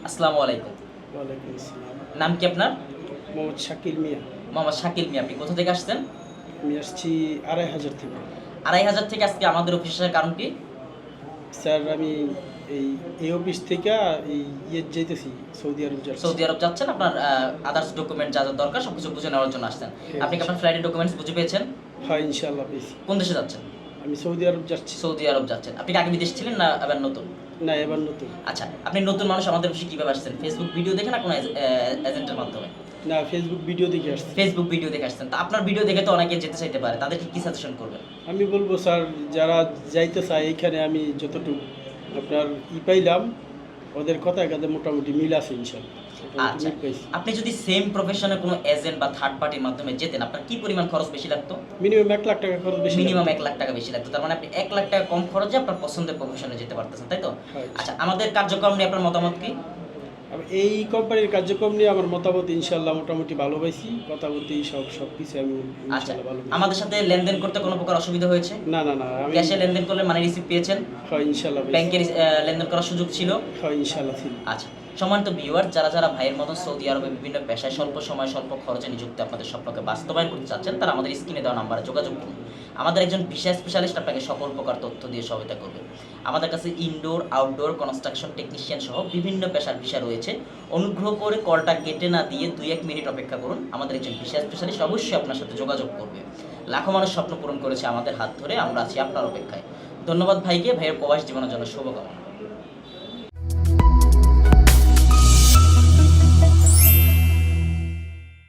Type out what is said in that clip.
আসসালামু আলাইকুম। ওয়ালাইকুম আসসালাম। নাম কি আপনার? মোহাম্মদ শাকিল মিয়া। মোহাম্মদ শাকিল মিয়া। আপনি কোথা থেকে আসছেন? আমি আসছি ২,৫০০ থেকে। ২,৫০০ থেকে আজকে আমাদের অফিসে আসার কারণ কি? স্যার আমি এই অফিস থেকে এই যাইতেছি, সৌদি আরব যাচ্ছি। সৌদি আরব যাচ্ছেন। আপনার আদার্স ডকুমেন্ট যা দরকার সবকিছু বুঝে নেওয়ার জন্য আসছেন। হ্যাঁ, আপনি কি আপনার ফ্লাইটের ডকুমেন্টস বুঝে পেয়েছেন? হ্যাঁ, ইনশাআল্লাহ পেয়েছি। কোন দেশে যাচ্ছেন? আমি সৌদি আরব যাচ্ছি। সৌদি আরব যাচ্ছেন। আপনি কি আগে বিদেশ ছিলেন না এবার নতুন? না, এবার নতুন। আচ্ছা, আপনি নতুন মানুষ আমাদের অফিসে কিভাবে আসছেন? ফেসবুক ভিডিও দেখে না কোনো এজেন্টের মাধ্যমে? না, ফেসবুক ভিডিও দেখে আসছি। ফেসবুক ভিডিও দেখে আসছেন। তো আপনার ভিডিও দেখে তো অনেকে যেতে চাইতে পারে। তাদেরকে কি সাজেশন করবেন? আমি বলবো স্যার, যারা যাইতে চায় এইখানে আমি যতটুকু আপনার পাইলাম, ওদের কথায় কাজে মোটামুটি মিল আছে ইনশাআল্লাহ। মোটামুটি আচ্ছা, মিল পাইছি। আপনি যদি সেম প্রফেশনে কোনো এজেন্ট বা থার্ড পার্টির মাধ্যমে যেতেন, আপনার কি পরিমাণ খরচ বেশি লাগতো? মিনিমাম ১,০০,০০০ টাকা খরচ বেশি। মিনিমাম ১ লাখ টাকা বেশি লাগতো। তার মানে আপনি ১ লাখ টাকা কম খরচে আপনার পছন্দের প্রফেশনে যেতে পারতেছেন, তাই তো? হয়। আচ্ছা, আমাদের কার্যক্রম নিয়ে আপনার মতামত কি? এই কোম্পানির কার্যক্রম নিয়ে আমার মতামত ইনশাআল্লাহ মোটামুটি ভালো পাইছি। কথা বলতে সবকিছু আমি আচ্ছা, ইনশাআল্লাহ ভালো পাইছি। আমাদের সাথে লেনদেন করতে কোনো প্রকার অসুবিধা হয়েছে? না, না, না, আমি ক্যাশে লেনদেন করলে মানি রিসিপ্ট পেয়েছেন? হয় ইনশাআল্লাহ পাইছি। ব্যাংকের লেনদেন করার সুযোগ ছিল? হয় ইনশাআল্লাহ ছিল। আচ্ছা, সম্মানিত ভিউয়ার, যারা ভাইয়ের মতন সৌদি আরবে বিভিন্ন পেশায় স্বল্প সময় স্বল্প খরচে নিযুক্ত আপনাদের স্বপ্নকে বাস্তবায়ন করতে চাচ্ছেন, তারা আমাদের স্ক্রিনে দেওয়া নাম্বারে যোগাযোগ করুন। আমাদের একজন ভিসা স্পেশালিস্ট আপনাকে সকল প্রকার তথ্য দিয়ে সহায়তা করবে। আমাদের কাছে ইনডোর, আউটডোর, কনস্ট্রাকশন টেকনিশিয়ান সহ বিভিন্ন পেশার ভিসা রয়েছে। অনুগ্রহ করে কলটা কেটে না দিয়ে ২-১ মিনিট অপেক্ষা করুন। আমাদের একজন ভিসা স্পেশালিস্ট অবশ্যই আপনার সাথে যোগাযোগ করবে। লাখো মানুষ স্বপ্ন পূরণ করেছে আমাদের হাত ধরে, আমরা আছি আপনার অপেক্ষায়। ধন্যবাদ ভাইকে, ভাইয়ের প্রবাস জীবনের জন্য শুভকামনা।